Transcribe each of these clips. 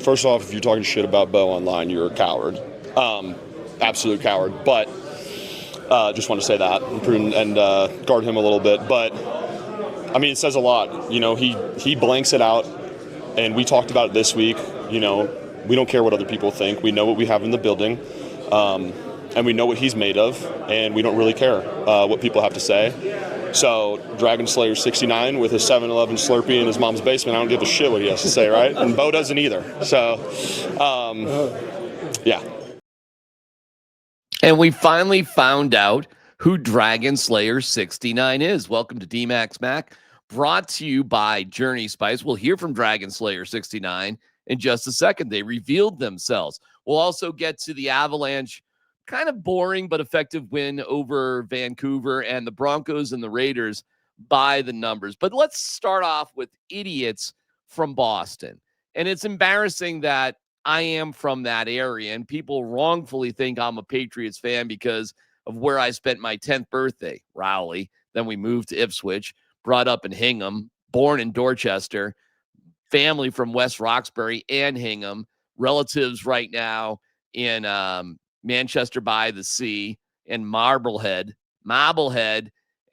first off, if you're talking shit about Bo online, you're a coward. Absolute coward. But just want to say that and guard him a little bit. But, I mean, it says a lot. You know, he blanks it out, and we talked about it this week. You know, we don't care what other people think. We know what we have in the building, and we know what he's made of, and we don't really care what people have to say. So, Dragon Slayer 69 with his 7-Eleven Slurpee in his mom's basement, I don't give a shit what he has to say, right? And Bo doesn't either. So, yeah. And we finally found out who Dragon Slayer 69 is. Welcome to DMac SMaK, brought to you by Journey Spice. We'll hear from Dragon Slayer 69 in just a second. They revealed themselves. We'll also get to the Avalanche, kind of boring but effective win over Vancouver, and the Broncos and the Raiders by the numbers. But let's start off with idiots from Boston. And it's embarrassing that I am from that area, and people wrongfully think I'm a Patriots fan because of where I spent my 10th birthday, Rowley. Then we moved to Ipswich, brought up in Hingham, born in Dorchester, family from West Roxbury and Hingham, relatives right now in Manchester by the Sea and Marblehead.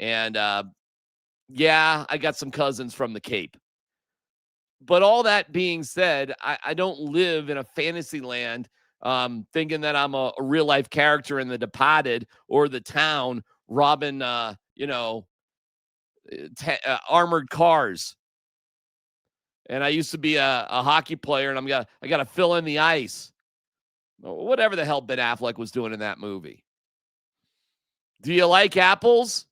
And yeah, I got some cousins from the Cape. But all that being said, I don't live in a fantasy land thinking that I'm a real life character in The Departed or The Town robbing, armored cars. And I used to be a hockey player, and I got to fill in the ice. Whatever the hell Ben Affleck was doing in that movie. Do you like apples?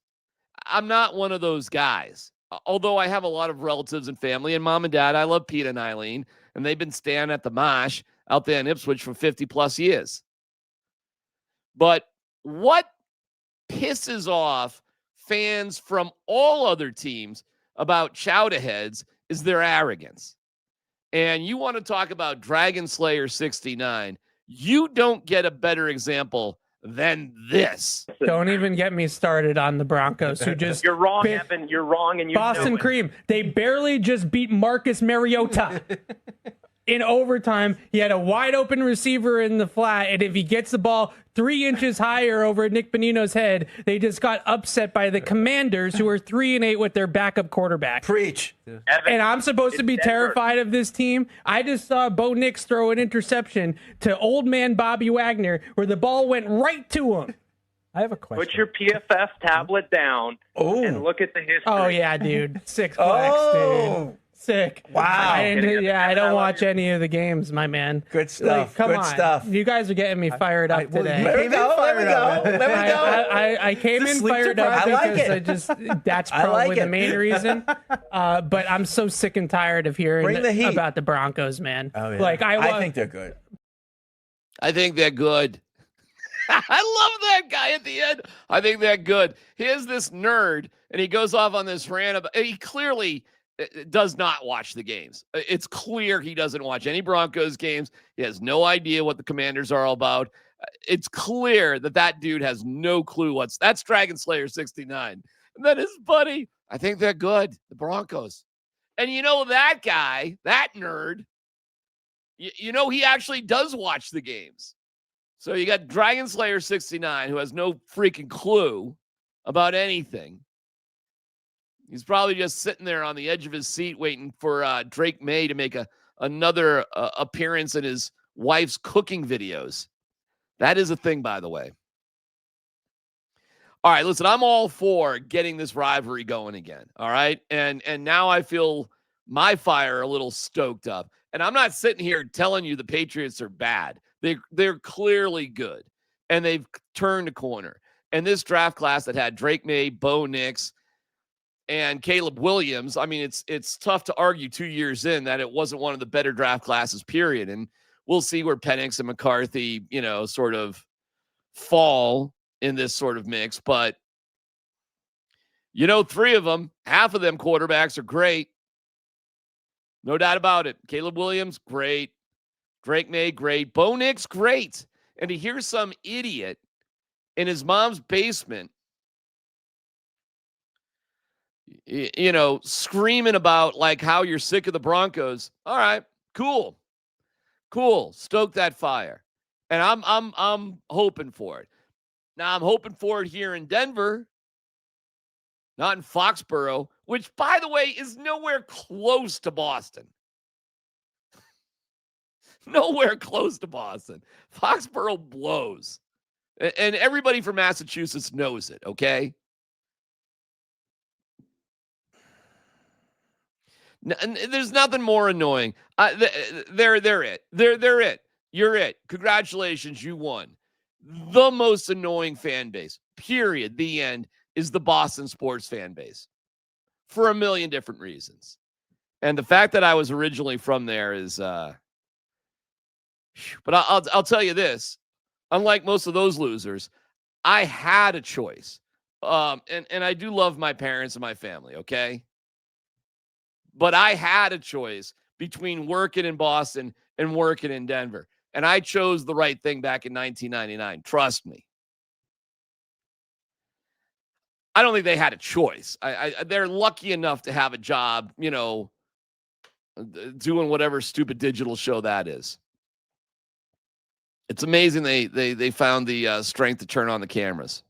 I'm not one of those guys. Although I have a lot of relatives and family, and mom and dad, I love Pete and Eileen, and they've been staying at the Mosh out there in Ipswich for 50 plus years. But what pisses off fans from all other teams about Chowderheads is their arrogance. And you want to talk about Dragon Slayer 69. You don't get a better example than this. Don't even get me started on the Broncos, who just... You're wrong, Evan. You're wrong, and you Boston know it. Cream. They barely just beat Marcus Mariota. In overtime, he had a wide open receiver in the flat, and if he gets the ball 3 inches higher over Nick Bonino's head, they just got upset by the Commanders, who are 3-8 with their backup quarterback. Preach. Evan, And I'm supposed to be Denver. terrified of this team. I just saw Bo Nix throw an interception to old man Bobby Wagner, where the ball went right to him. I have a question. Put your PFF tablet down and look at the history. Oh yeah, dude. 6 blacks, dude. Sick. Wow. I don't watch any of the games, my man. Good stuff. Come Good on. stuff. You guys are getting me fired up today. There we go. I came in fired up because that's probably the main reason. But I'm so sick and tired of hearing about the Broncos, man. Oh, yeah. Like I think they're good. I think they're good. I love that guy at the end. I think they're good. Here's this nerd, and he goes off on this rant about, he clearly does not watch the games. It's clear he doesn't watch any Broncos games. He has no idea what the Commanders are all about. It's clear that dude has no clue that's Dragon Slayer 69. And then his buddy, I think they're good, the Broncos. And you know that guy, that nerd, you know he actually does watch the games. So you got Dragon Slayer 69, who has no freaking clue about anything. He's probably just sitting there on the edge of his seat waiting for Drake May to make another appearance in his wife's cooking videos. That is a thing, by the way. All right, listen, I'm all for getting this rivalry going again, all right? And now I feel my fire a little stoked up. And I'm not sitting here telling you the Patriots are bad. They're clearly good, and they've turned a corner. And this draft class that had Drake May, Bo Nix, and Caleb Williams, I mean, it's tough to argue 2 years in that it wasn't one of the better draft classes, period. And we'll see where Penix and McCarthy, sort of fall in this sort of mix. But, 3 of them, half of them quarterbacks are great. No doubt about it. Caleb Williams, great. Drake May, great. Bo Nix, great. And to hear some idiot in his mom's basement, screaming about like how you're sick of the Broncos. All right, cool. Cool. Stoke that fire. And I'm hoping for it. Now I'm hoping for it here in Denver, not in Foxborough, which, by the way, is nowhere close to Boston. Nowhere close to Boston. Foxborough blows. And everybody from Massachusetts knows it, okay? And there's nothing more annoying. They're it. They're it. You're it. Congratulations, you won. The most annoying fan base, period, the end, is the Boston sports fan base for a million different reasons. And the fact that I was originally from there is, but I'll tell you this, unlike most of those losers, I had a choice. And I do love my parents and my family, okay? But I had a choice between working in Boston and working in Denver. And I chose the right thing back in 1999. Trust me. I don't think they had a choice. They're lucky enough to have a job, doing whatever stupid digital show that is. It's amazing they found the strength to turn on the cameras.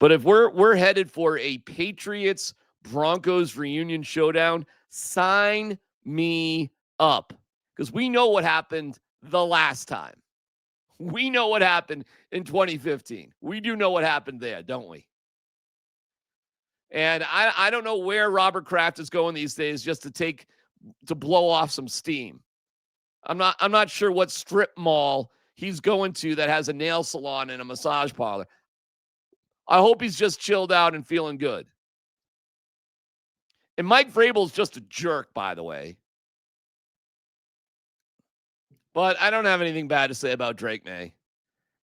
But if we're headed for a Patriots Broncos reunion showdown, sign me up, because we know what happened the last time. We know what happened in 2015. We do know what happened there, don't we? And I don't know where Robert Kraft is going these days just to blow off some steam. I'm not sure what strip mall he's going to that has a nail salon and a massage parlor. I hope he's just chilled out and feeling good. And Mike Vrabel's just a jerk, by the way. But I don't have anything bad to say about Drake May.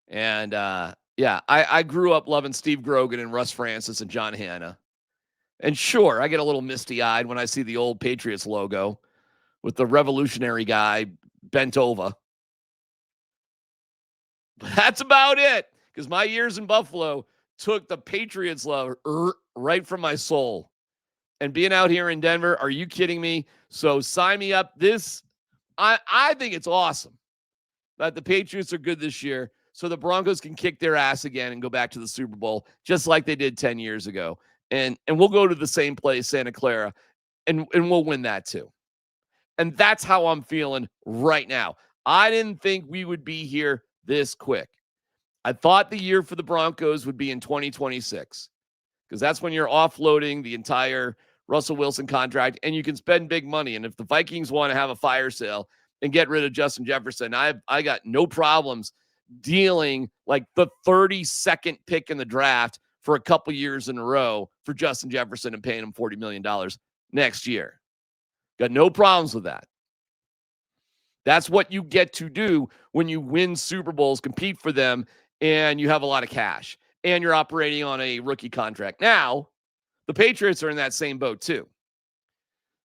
And, I grew up loving Steve Grogan and Russ Francis and John Hanna. And sure, I get a little misty-eyed when I see the old Patriots logo with the revolutionary guy bent over. But that's about it, because my years in Buffalo took the Patriots love right from my soul. And being out here in Denver, are you kidding me? So sign me up. I think it's awesome that the Patriots are good this year, so the Broncos can kick their ass again and go back to the Super Bowl, just like they did 10 years ago. And we'll go to the same place, Santa Clara, and we'll win that too. And that's how I'm feeling right now. I didn't think we would be here this quick. I thought the year for the Broncos would be in 2026, because that's when you're offloading the entire Russell Wilson contract and you can spend big money. And if the Vikings want to have a fire sale and get rid of Justin Jefferson, I got no problems dealing like the 32nd pick in the draft for a couple years in a row for Justin Jefferson and paying him $40 million next year. Got no problems with that. That's what you get to do when you win Super Bowls, compete for them, and you have a lot of cash, and you're operating on a rookie contract. Now, the Patriots are in that same boat too.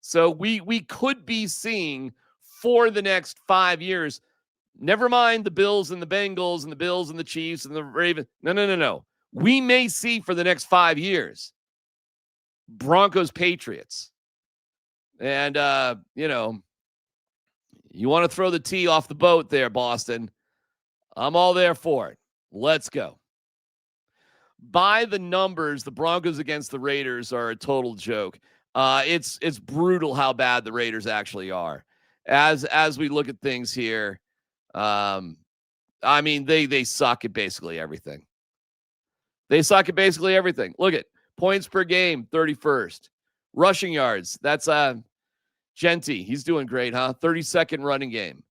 So we could be seeing for the next 5 years, never mind the Bills and the Bengals and the Bills and the Chiefs and the Ravens. No. We may see for the next 5 years Broncos Patriots. And, you want to throw the tee off the boat there, Boston. I'm all there for it. Let's go. By the numbers, the Broncos against the Raiders are a total joke. It's brutal how bad the Raiders actually are. As we look at things here, they suck at basically everything. They suck at basically everything. Look at points per game, 31st. Rushing yards, that's Genty. He's doing great, huh? 32nd running game.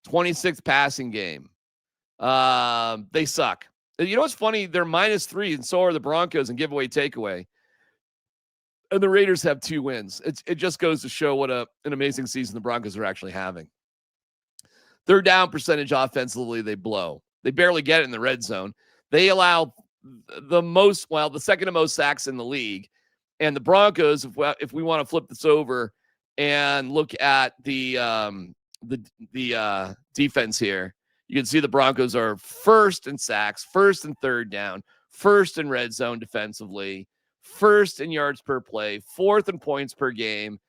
26th passing game. They suck. You know what's funny? They're -3, and so are the Broncos in giveaway takeaway. And the Raiders have 2 wins. It just goes to show what an amazing season the Broncos are actually having. Third down percentage offensively, they blow. They barely get it in the red zone. They allow the second to most sacks in the league. And the Broncos, if we want to flip this over and look at the defense here, you can see the Broncos are first in sacks, first in third down, first in red zone defensively, first in yards per play, fourth in points per game,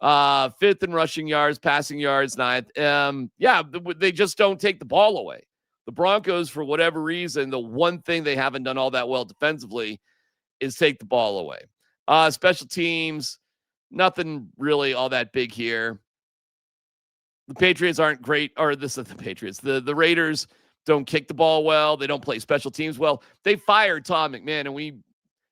Fifth in rushing yards, passing yards, ninth. They just don't take the ball away. The Broncos, for whatever reason, the one thing they haven't done all that well defensively is take the ball away. Special teams, nothing really all that big here. The Patriots aren't great, or this is the Patriots. The Raiders don't kick the ball well. They don't play special teams well. They fired Tom McMahon, and we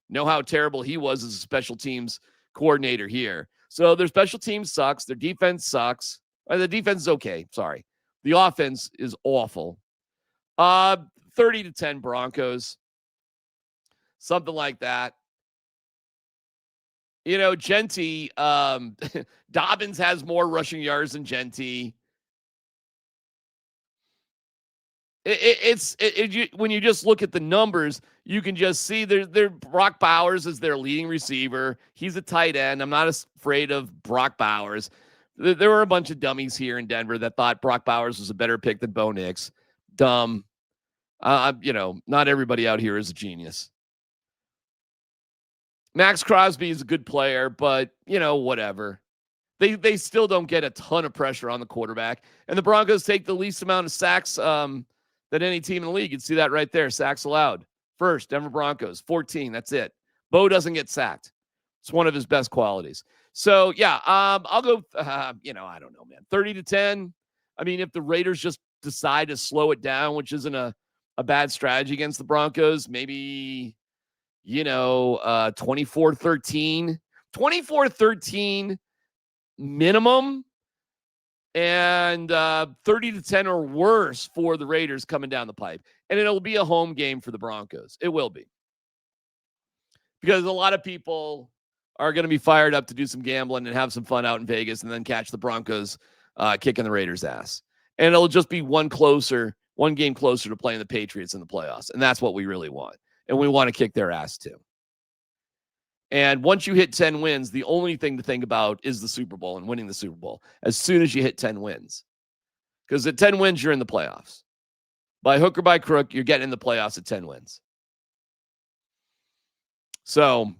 know how terrible he was as a special teams coordinator here. So their special teams sucks. Their defense sucks. The defense is okay. Sorry. The offense is awful. 30-10 Broncos. Something like that. You know, Genty, Dobbins has more rushing yards than Genty. When you just look at the numbers, you can just see they're Brock Bowers is their leading receiver. He's a tight end. I'm not afraid of Brock Bowers. There were a bunch of dummies here in Denver that thought Brock Bowers was a better pick than Bo Nix. Dumb. Not everybody out here is a genius. Max Crosby is a good player, but, whatever. They still don't get a ton of pressure on the quarterback. And the Broncos take the least amount of sacks than any team in the league. You'd see that right there. Sacks allowed. First, Denver Broncos, 14. That's it. Bo doesn't get sacked. It's one of his best qualities. So, I'll go, I don't know, man. 30-10. I mean, if the Raiders just decide to slow it down, which isn't a bad strategy against the Broncos, maybe, 24-13. 24-13 minimum, and 30-10 or worse for the Raiders coming down the pipe. And it'll be a home game for the Broncos. It will be. Because a lot of people are going to be fired up to do some gambling and have some fun out in Vegas and then catch the Broncos kicking the Raiders' ass. And it'll just be one game closer to playing the Patriots in the playoffs. And that's what we really want. And we want to kick their ass too. And once you hit 10 wins, the only thing to think about is the Super Bowl and winning the Super Bowl as soon as you hit 10 wins. Because at 10 wins, you're in the playoffs. By hook or by crook, you're getting in the playoffs at 10 wins. So,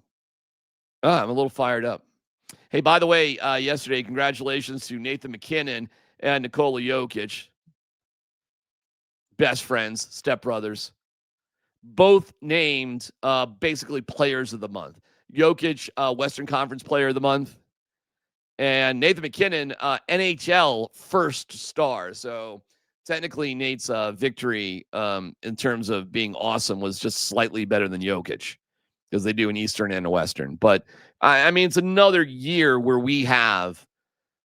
I'm a little fired up. Hey, by the way, yesterday, congratulations to Nathan McKinnon and Nikola Jokic. Best friends, stepbrothers. Both named basically players of the month. Jokic, Western Conference Player of the Month. And Nathan McKinnon, NHL first star. So technically Nate's victory in terms of being awesome was just slightly better than Jokic because they do an Eastern and a Western. But, I mean, it's another year where we have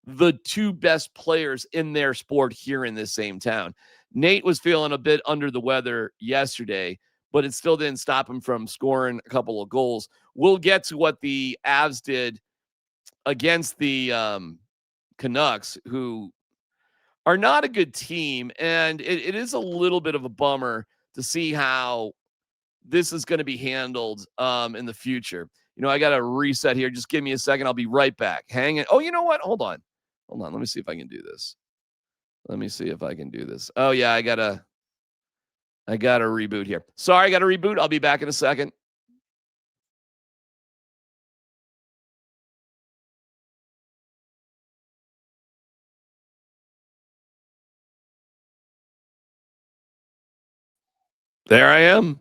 the two best players in their sport here in this same town. Nate was feeling a bit under the weather yesterday, but it still didn't stop him from scoring a couple of goals. We'll get to what the Avs did against the Canucks, who are not a good team. And it is a little bit of a bummer to see how this is going to be handled in the future. I got to reset here. Just give me a second. I'll be right back. Hang it. Oh, you know what? Hold on. Let me see if I can do this. Oh, yeah, I got to reboot here. Sorry, I got to reboot. I'll be back in a second. There I am.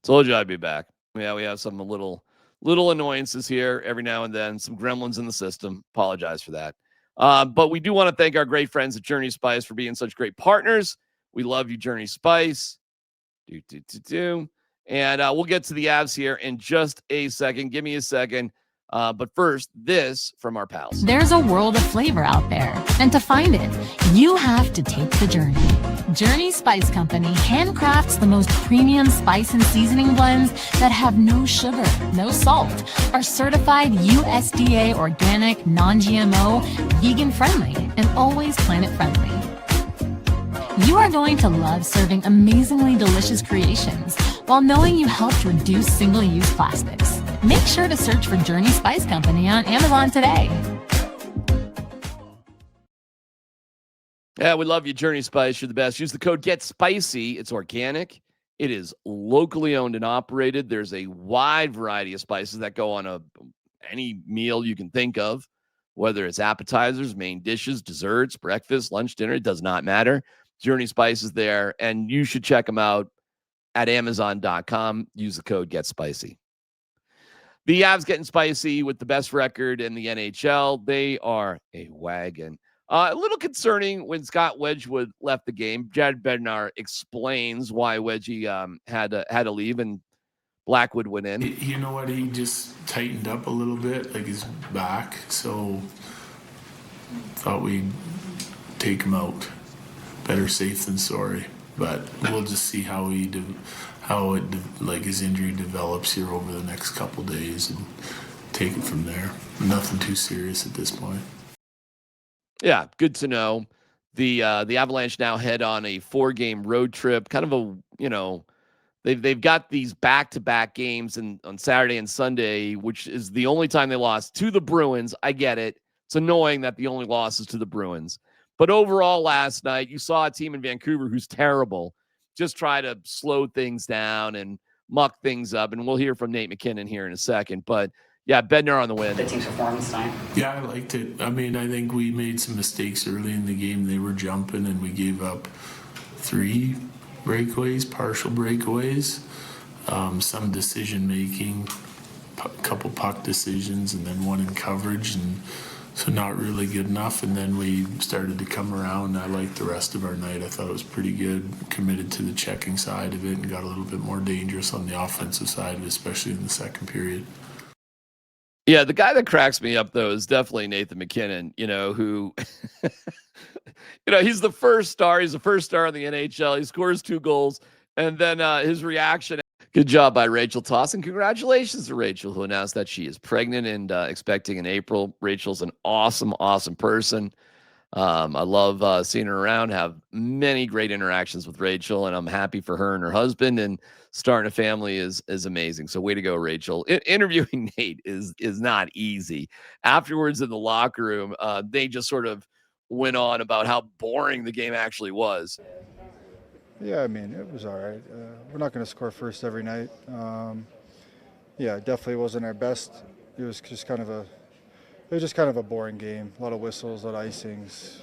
Told you I'd be back. Yeah, we have some little annoyances here every now and then, some gremlins in the system. Apologize for that. But we do want to thank our great friends at Journey Spice for being such great partners. We love you, Journey Spice. And we'll get to the Avs here in just a second. Give me a second. But first, this from our pals. There's a world of flavor out there. And to find it, you have to take the journey. Journey Spice Company handcrafts the most premium spice and seasoning blends that have no sugar, no salt, are certified USDA organic, non-GMO, vegan-friendly, and always planet-friendly. You are going to love serving amazingly delicious creations while knowing you helped reduce single-use plastics. Make sure to search for Journey Spice Company on Amazon today. Yeah, we love you, Journey Spice. You're the best. Use the code GETSPICY. It's organic. It is locally owned and operated. There's a wide variety of spices that go on any meal you can think of. whether it's appetizers, main dishes, desserts, breakfast, lunch, dinner, it does not matter. Journey Spice is there, and you should check them out at Amazon.com. Use the code GetSpicy. The Avs getting spicy with the best record in the NHL. They are a wagon. A little concerning when Scott Wedgwood left the game. Jared Bednar explains why Wedgie had to leave and Blackwood went in. You know what? He just tightened up a little bit, like his back. So thought we'd take him out. Better safe than sorry. But we'll just see how his injury develops here over the next couple days and take it from there. Nothing too serious at this point. Yeah, good to know. The Avalanche now head on a 4-game road trip. Kind of a, they've got these back-to-back games on Saturday and Sunday, which is the only time they lost to the Bruins. I get it. It's annoying that the only loss is to the Bruins. But overall last night, you saw a team in Vancouver who's terrible just try to slow things down and muck things up. And we'll hear from Nate McKinnon here in a second. But yeah, Bednar on the win. The team's performance tonight. Yeah, I liked it. I mean, I think we made some mistakes early in the game. They were jumping, and we gave up 3 breakaways, partial breakaways, some decision making, a couple puck decisions, and then one in coverage, and so not really good enough. And then we started to come around. I liked the rest of our night. I thought it was pretty good. Committed to the checking side of it and got a little bit more dangerous on the offensive side, especially in the second period. Yeah, the guy that cracks me up, though, is definitely Nathan McKinnon, who, he's the first star. He's the first star in the NHL. He scores 2 goals. And then his reaction. Good job by Rachel Toss. And congratulations to Rachel, who announced that she is pregnant and expecting in April. Rachel's an awesome, awesome person. I love seeing her around, have many great interactions with Rachel, and I'm happy for her and her husband. And starting a family is amazing. So way to go, Rachel. Interviewing Nate is not easy. Afterwards in the locker room, they just sort of went on about how boring the game actually was. Yeah, I mean, it was all right. We're not going to score first every night. Yeah, it definitely wasn't our best. It was just kind of a boring game. A lot of whistles, a lot of icings,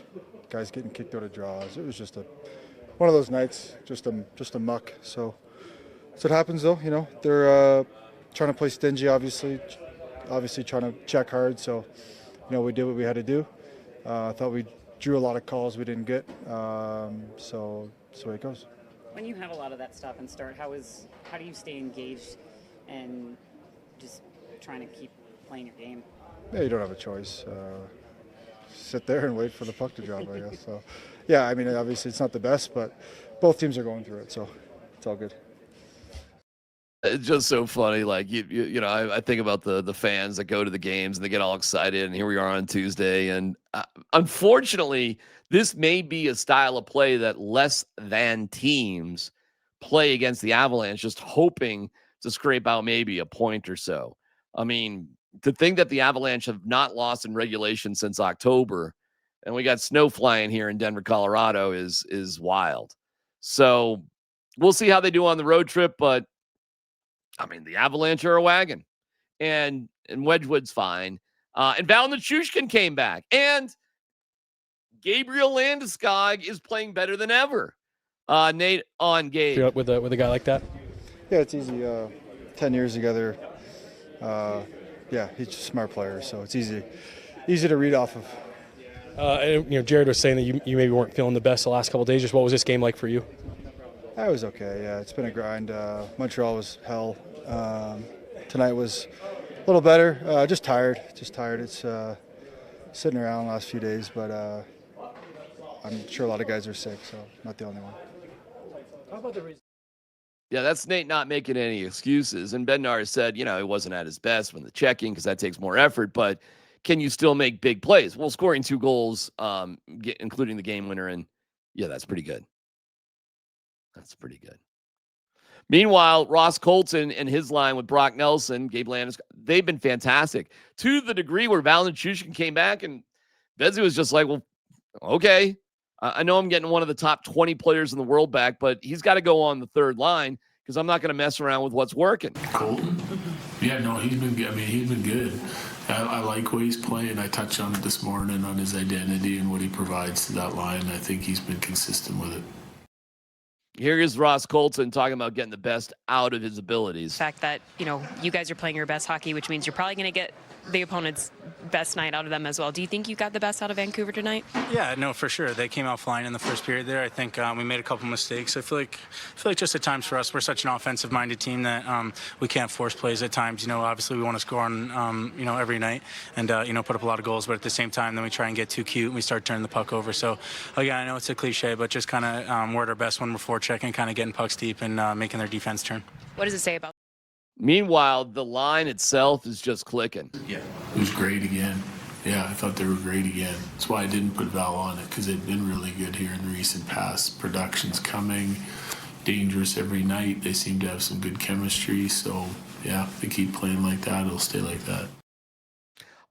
guys getting kicked out of draws. It was just one of those nights, just a muck. So it happens, though. They're trying to play stingy, obviously trying to check hard. So, we did what we had to do. I thought we drew a lot of calls we didn't get. So that's the way it goes. When you have a lot of that stuff and start, how do you stay engaged and just trying to keep playing your game? Yeah, you don't have a choice. Sit there and wait for the puck to drop, I guess. So, yeah, I mean, obviously it's not the best, but both teams are going through it, so it's all good. It's just so funny. Like, I think about the fans that go to the games and they get all excited, and here we are on Tuesday. And unfortunately, this may be a style of play that less than teams play against the Avalanche, just hoping to scrape out maybe a point or so. I mean, to think that the Avalanche have not lost in regulation since October, and we got snow flying here in Denver, Colorado, is wild. So we'll see how they do on the road trip, but I mean, the Avalanche are a wagon, and Wedgwood's fine. And Val Nichushkin came back, and Gabriel Landeskog is playing better than ever. Nate on Gabe. With a guy like that? Yeah, it's easy. 10 years together. Yeah, he's just a smart player, so it's easy to read off of. And, Jared was saying that you maybe weren't feeling the best the last couple of days. Just what was this game like for you? I was okay. Yeah, it's been a grind. Montreal was hell. Tonight was a little better. Just tired. It's sitting around the last few days, but I'm sure a lot of guys are sick, so not the only one. How about the reason? Yeah, that's Nate not making any excuses. And Bednar said, he wasn't at his best when the checking because that takes more effort, but can you still make big plays? Well, scoring 2 goals, including the game winner, and yeah, that's pretty good. That's pretty good. Meanwhile, Ross Colton and his line with Brock Nelson, Gabe Landeskog, they've been fantastic to the degree where Val Nichushkin came back and Bedsy was just like, well, okay. I know I'm getting one of the top 20 players in the world back, but he's got to go on the third line because I'm not going to mess around with what's working. Colton? Yeah, no, he's been good. I mean, he's been good. I like what he's playing. I touched on it this morning on his identity and what he provides to that line. I think he's been consistent with it. Here is Ross Colton talking about getting the best out of his abilities. The fact that, you guys are playing your best hockey, which means you're probably going to get the opponent's best night out of them as well. Do you think you got the best out of Vancouver tonight? Yeah, no, for sure. They came out flying in the first period there. I think we made a couple mistakes. I feel like just at times for us, we're such an offensive-minded team that we can't force plays at times. Obviously we want to score on, every night and, put up a lot of goals. But at the same time, then we try and get too cute and we start turning the puck over. So, again, I know it's a cliche, but just kind of we're at our best when we're forechecking, kind of getting pucks deep and making their defense turn. What does it say about? Meanwhile, the line itself is just clicking. Yeah, it was great again. Yeah, I thought they were great again. That's why I didn't put Val on it, because they've been really good here in the recent past. Production's coming, dangerous every night. They seem to have some good chemistry. So, yeah, if they keep playing like that, it'll stay like that.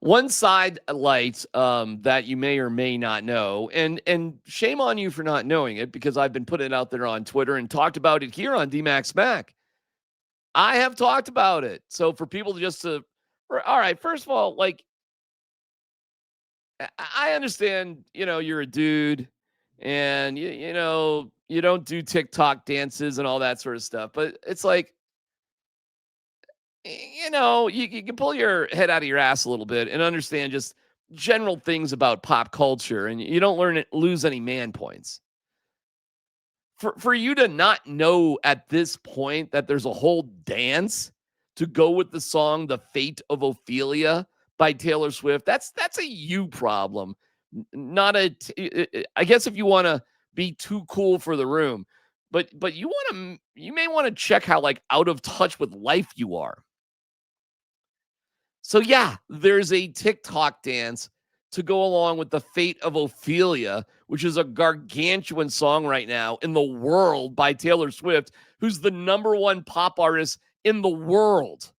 One side light that you may or may not know, and shame on you for not knowing it, because I've been putting it out there on Twitter and talked about it here on DMac SMaK. I have talked about it. So for people all right, first of all, like, I understand, you're a dude and, you don't do TikTok dances and all that sort of stuff. But it's like, you can pull your head out of your ass a little bit and understand just general things about pop culture, and you don't lose any man points. For you to not know at this point that there's a whole dance to go with the song "The Fate of Ophelia" by Taylor Swift, that's a you problem, not a. I guess if you want to be too cool for the room, but you may want to check how out of touch with life you are. So yeah, there's a TikTok dance to go along with "The Fate of Ophelia," which is a gargantuan song right now in the world by Taylor Swift, who's the #1 pop artist in the world.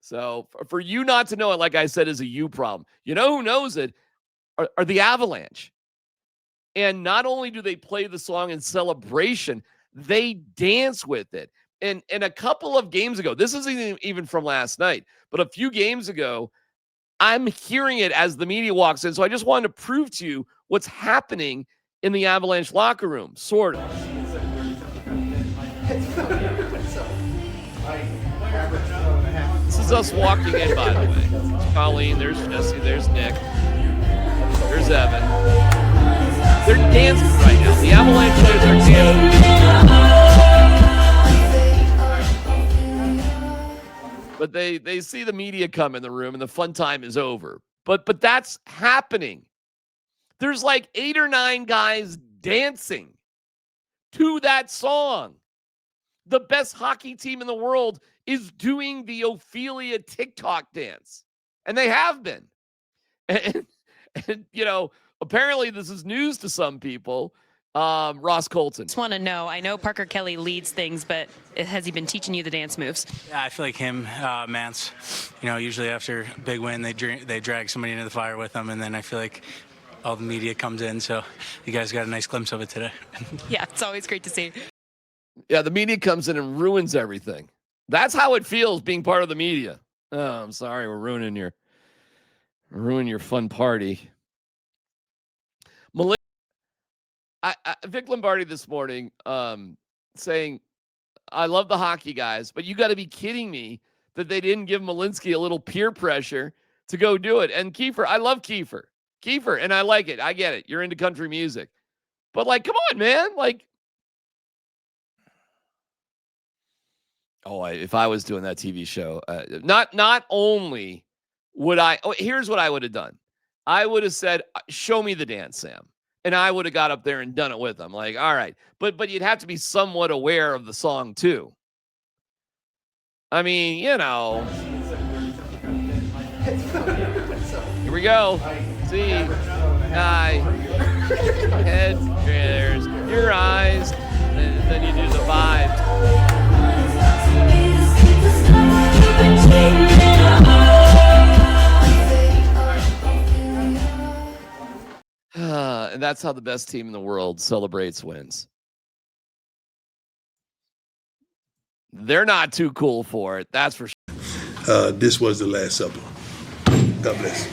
So for you not to know it, like I said, is a you problem. You know who knows it are the Avalanche. And not only do they play the song in celebration, they dance with it. And a couple of games ago, this isn't even from last night, but a few games ago, I'm hearing it as the media walks in. So I just wanted to prove to you what's happening in the Avalanche locker room, sort of. This is us walking in, by the way. There's Colleen, there's Jesse, there's Nick, there's Evan. They're dancing right now. The Avalanche players are dancing. But they see the media come in the room and the fun time is over. But that's happening. There's 8 or 9 guys dancing to that song. The best hockey team in the world is doing the Ophelia TikTok dance. And they have been. And apparently this is news to some people. Ross Colton. Just want to know, I know Parker Kelly leads things, but has he been teaching you the dance moves? Yeah, I feel like him, Mance, usually after a big win, they drag somebody into the fire with them, and then I feel like all the media comes in, so you guys got a nice glimpse of it today. Yeah, it's always great to see. Yeah, the media comes in and ruins everything. That's how it feels being part of the media. Oh, I'm sorry, we're ruining your fun party. Vic Lombardi this morning saying, I love the hockey guys, but you got to be kidding me that they didn't give Malinsky a little peer pressure to go do it. And Kiefer, I love Kiefer, and I like it. I get it. You're into country music. But come on, man. If I was doing that TV show, not only would here's what I would have done. I would have said, show me the dance, Sam. And I would have got up there and done it with them. All right. But you'd have to be somewhat aware of the song too. I mean, here we go. See, eye, head, there's your eyes, and then you do the vibes. And that's how the best team in the world celebrates wins. They're not too cool for it. That's for sure. This was the Last Supper. God bless.